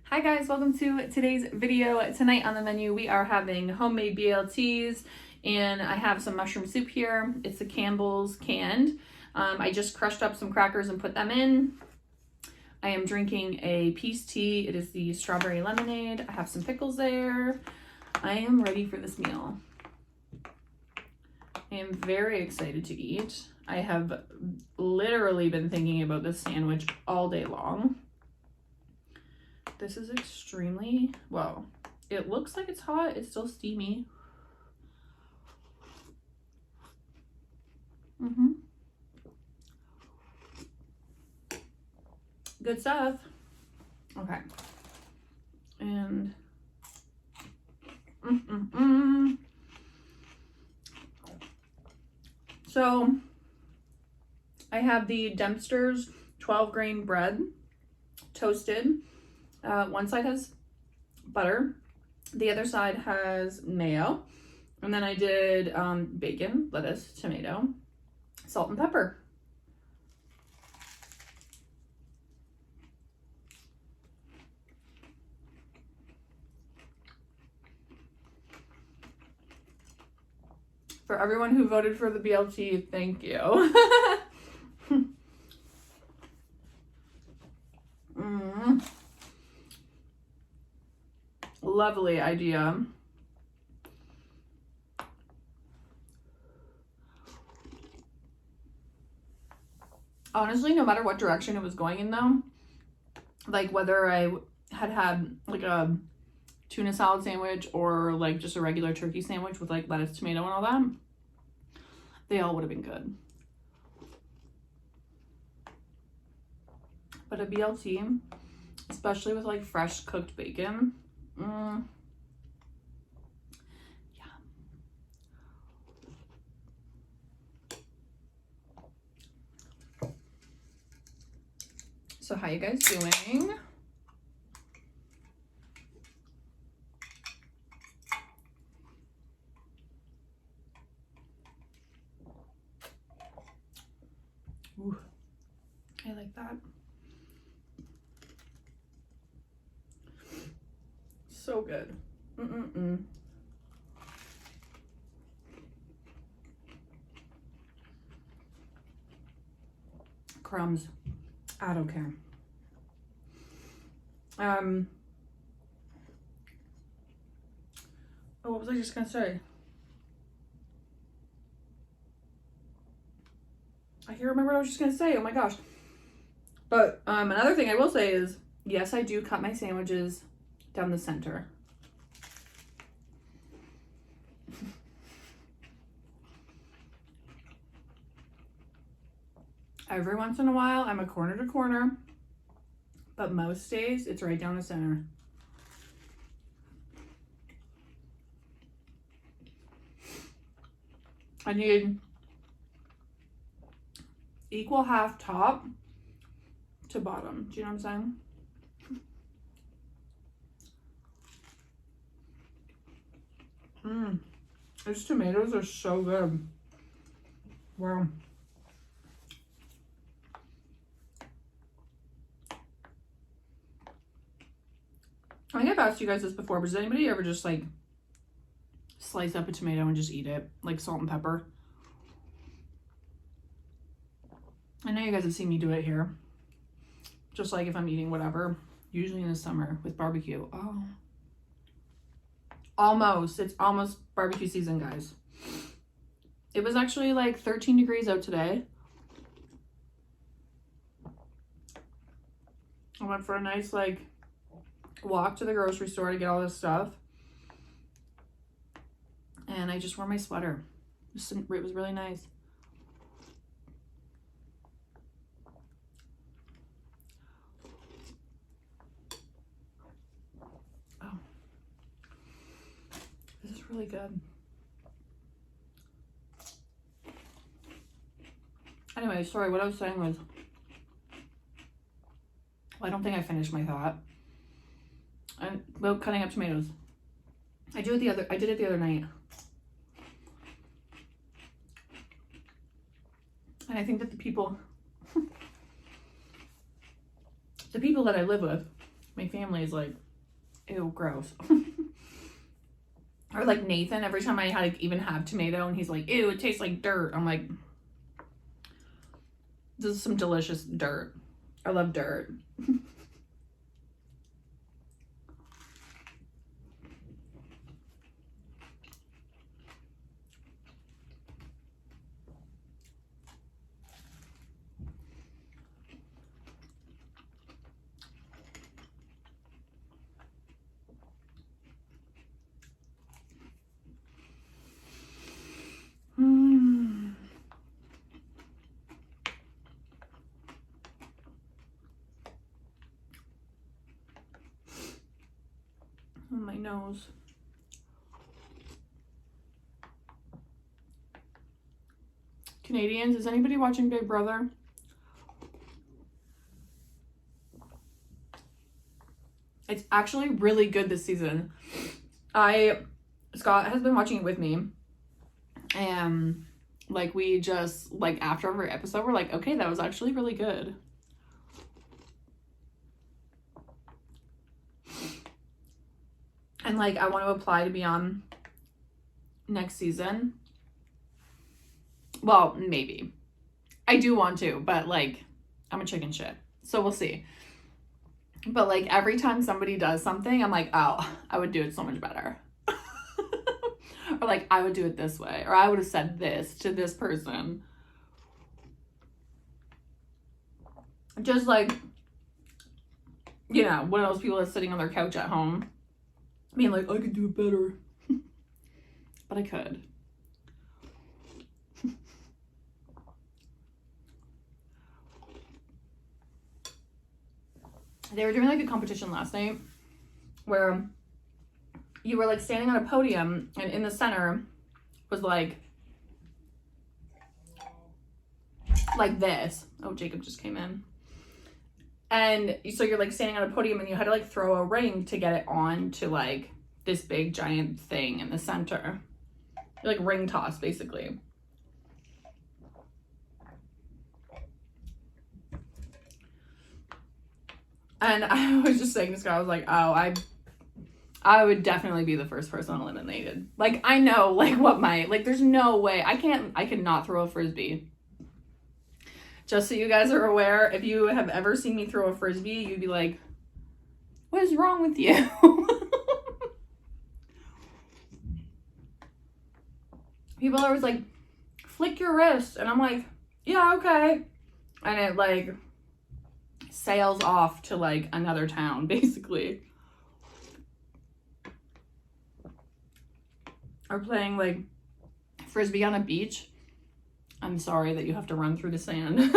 Hi guys, welcome to today's video. Tonight on the menu we are having homemade BLTs and I have some mushroom soup here. It's the Campbell's canned. I just crushed up some crackers and put them in. I am drinking a peace tea. It is the strawberry lemonade. I have some pickles there. I am ready for this meal. I am very excited to eat. I have literally been thinking about this sandwich all day long. This is extremely, well, it looks like it's hot. It's still steamy. Good stuff. Okay. And so I have the Dempster's 12 grain bread toasted. One side has butter, the other side has mayo, and then I did bacon, lettuce, tomato, salt, and pepper. For everyone who voted for the BLT, thank you. Lovely idea. Honestly, no matter what direction it was going in though, like whether I had like a tuna salad sandwich or like just a regular turkey sandwich with like lettuce, tomato, and all that, they all would have been good. But a BLT, especially with like fresh cooked bacon, yeah. So how you guys doing? Ooh, I like that. So good. Crumbs. I don't care. Oh, what was I just gonna say? I can't remember what I was just gonna say. Oh my gosh. But another thing I will say is, yes, I do cut my sandwiches down the center. Every once in a while, I'm a corner to corner, but most days it's right down the center. I need equal half top to bottom. Do you know what I'm saying? These tomatoes are so good. Wow. I think I've asked you guys this before, but does anybody ever just like slice up a tomato and just eat it, like salt and pepper? I know you guys have seen me do it here. Just like if I'm eating whatever, usually in the summer with barbecue. Oh. Almost. It's almost barbecue season, guys. It was actually like 13 degrees out today. I went for a nice like walk to the grocery store to get all this stuff. And I just wore my sweater. It was really nice. Oh. This is really good. Anyway, sorry, what I was saying was, well, I don't think I finished my thought. About cutting up tomatoes. I did it the other night. And I think that the people that I live with My family is like, ew, gross. Or like Nathan, every time I like even have tomato and he's like, ew, it tastes like dirt. I'm like, this is some delicious dirt. I love dirt. On my nose. Canadians, is anybody watching Big Brother? It's actually really good this season. Scott has been watching it with me. And like we just like after every episode we're like, okay, that was actually really good. And like I want to apply to be on next season. Well, maybe. I do want to, but like I'm a chicken shit. So we'll see. But like every time somebody does something, I'm like, oh, I would do it so much better. Or like I would do it this way, or I would have said this to this person. Just like, you know, one of those people that's sitting on their couch at home being like, I could do it better. But I could. They were doing like a competition last night where you were like standing on a podium and in the center was like this. Oh, Jacob just came in. And so you're like standing on a podium and you had to like throw a ring to get it on to like this big giant thing in the center. Like ring toss basically. And I was just saying to Scott, I was like, oh, I would definitely be the first person eliminated. Like, I know, like, what like, there's no way. I could not throw a Frisbee. Just so you guys are aware, if you have ever seen me throw a Frisbee, you'd be like, what is wrong with you? People are always like, flick your wrist. And I'm like, yeah, okay. And it, like, sails off to, like, another town, basically. Or playing like Frisbee on a beach. I'm sorry that you have to run through the sand.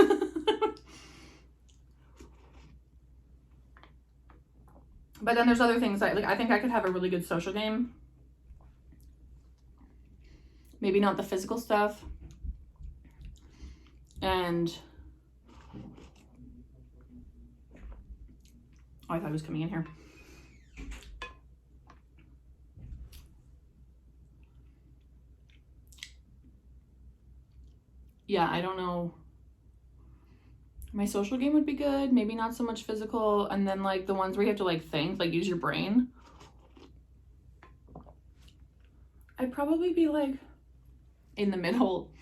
But then there's other things like I think I could have a really good social game. Maybe not the physical stuff. And oh, I thought he was coming in here. Yeah, I don't know. My social game would be good. Maybe not so much physical. And then like the ones where you have to like think, like use your brain. I'd probably be like in the middle.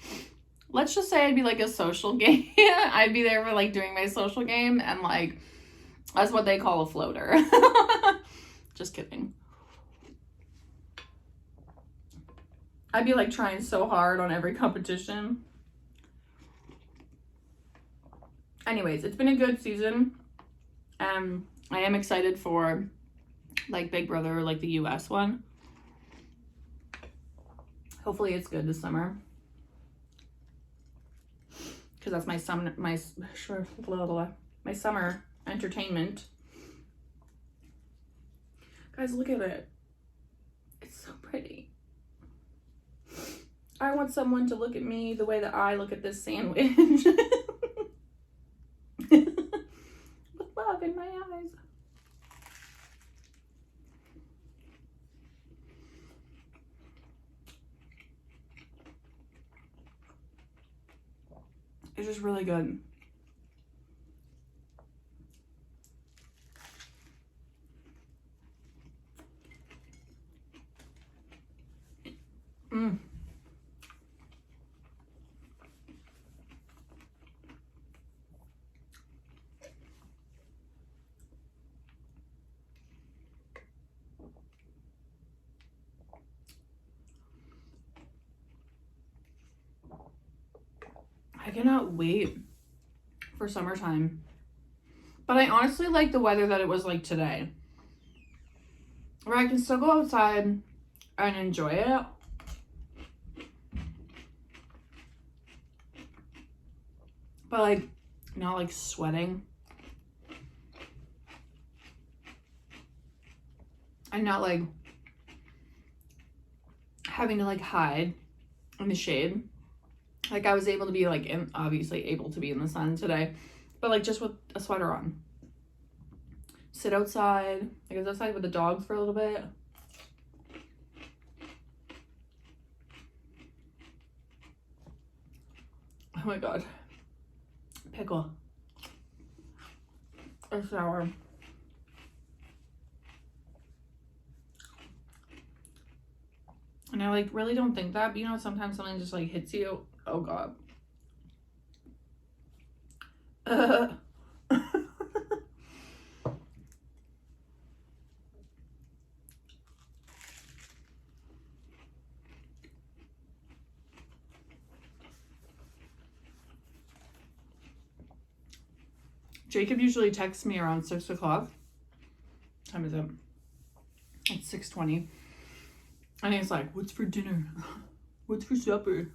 Let's just say I'd be like a social game. I'd be there for like doing my social game and like that's what they call a floater. Just kidding. I'd be like trying so hard on every competition. Anyways, it's been a good season. I am excited for like Big Brother, like the US one. Hopefully it's good this summer. Because that's my summer entertainment. Guys, look at it. It's so pretty. I want someone to look at me the way that I look at this sandwich. With love in my eyes. It's just really good. I cannot wait for summertime. But I honestly like the weather that it was like today, where I can still go outside and enjoy it. But like, not like sweating. And not like having to like hide in the shade. Like I was able to be like, obviously able to be in the sun today, but like just with a sweater on. Sit outside. I was outside with the dogs for a little bit. Oh my god. Pickle. Or sour. And I like really don't think that, but you know, sometimes something just like hits you. Oh god. Jacob usually texts me around 6 o'clock. What time is it? It's 6:20. And he's like, what's for dinner? What's for supper?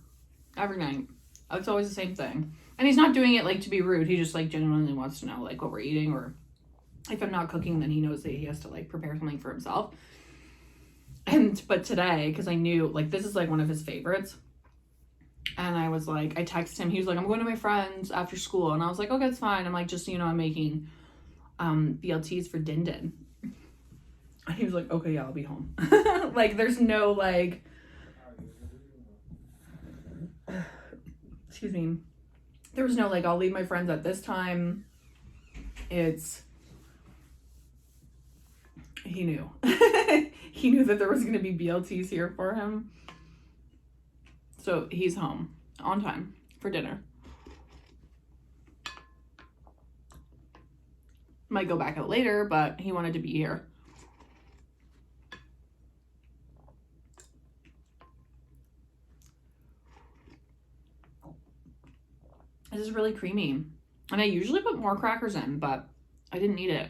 Every night. It's always the same thing. And he's not doing it like to be rude. He just like genuinely wants to know like what we're eating, or if I'm not cooking, then he knows that he has to like prepare something for himself. But today, because I knew like this is like one of his favorites. And I was like, I texted him. He was like, I'm going to my friends after school. And I was like, okay, it's fine. I'm like, just, you know, I'm making BLTs for Din Din. And he was like, okay, yeah, I'll be home. Like, there's no, like, excuse me. There was no, like, I'll leave my friends at this time. It's, he knew. He knew that there was going to be BLTs here for him. So he's home on time for dinner. Might go back out later, but he wanted to be here. This is really creamy. And I usually put more crackers in, but I didn't need it.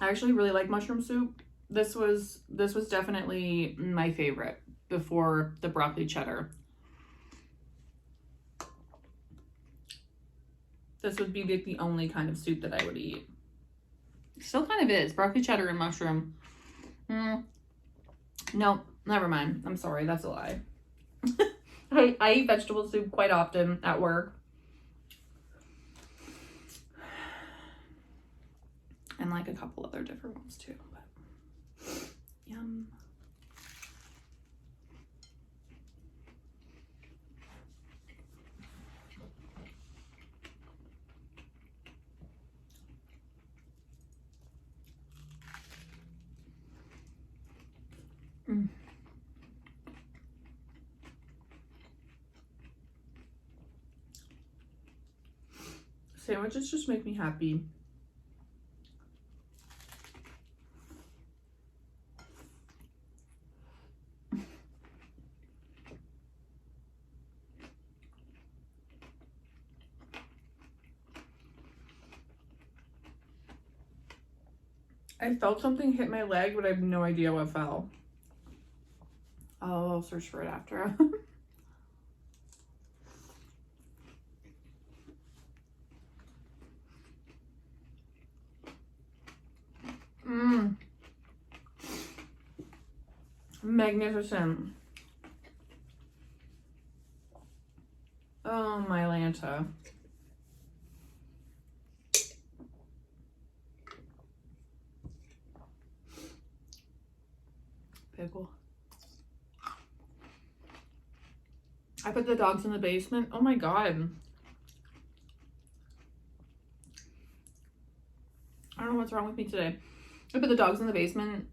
I actually really like mushroom soup. This was definitely my favorite before the broccoli cheddar. This would be like the only kind of soup that I would eat. Still kind of is. Broccoli cheddar and mushroom. No, never mind. I'm sorry. That's a lie. I eat vegetable soup quite often at work. And like a couple other different ones too. But yum. Sandwiches just make me happy. I felt something hit my leg, but I have no idea what fell. I'll search for it after. Magnificent. Oh, my Lanta. Pickle. I put the dogs in the basement. Oh my god. I don't know what's wrong with me today. I put the dogs in the basement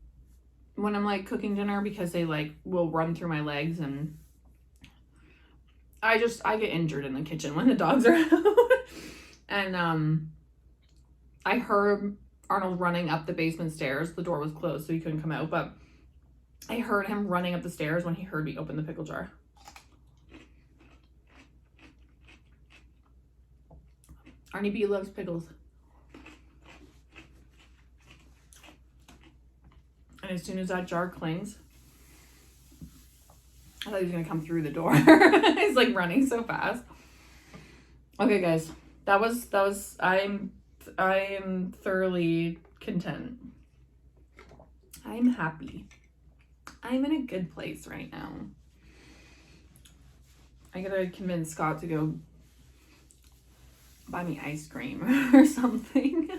when I'm like cooking dinner because they like will run through my legs, and I get injured in the kitchen when the dogs are out. And I heard Arnold running up the basement stairs. The door was closed, so he couldn't come out, but I heard him running up the stairs when he heard me open the pickle jar. Arnie B loves pickles. And as soon as that jar clings, I thought he was gonna come through the door. He's like running so fast. Okay, guys, that was. I am thoroughly content. I'm happy. I'm in a good place right now. I gotta convince Scott to go buy me ice cream or something.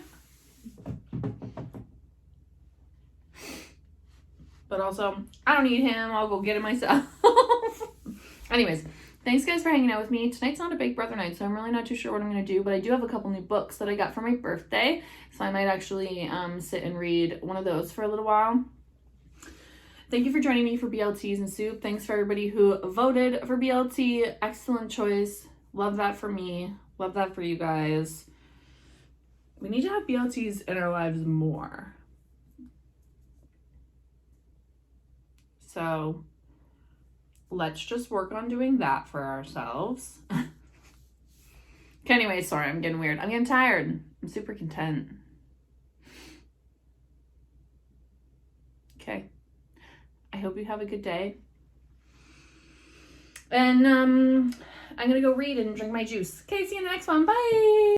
But also, I don't need him. I'll go get it myself. Anyways, thanks guys for hanging out with me. Tonight's not a Big Brother night, so I'm really not too sure what I'm going to do. But I do have a couple new books that I got for my birthday. So I might actually sit and read one of those for a little while. Thank you for joining me for BLTs and soup. Thanks for everybody who voted for BLT. Excellent choice. Love that for me. Love that for you guys. We need to have BLTs in our lives more. So let's just work on doing that for ourselves. Okay, anyway, sorry, I'm getting weird. I'm getting tired. I'm super content. Okay. I hope you have a good day. And I'm going to go read and drink my juice. Okay, see you in the next one. Bye.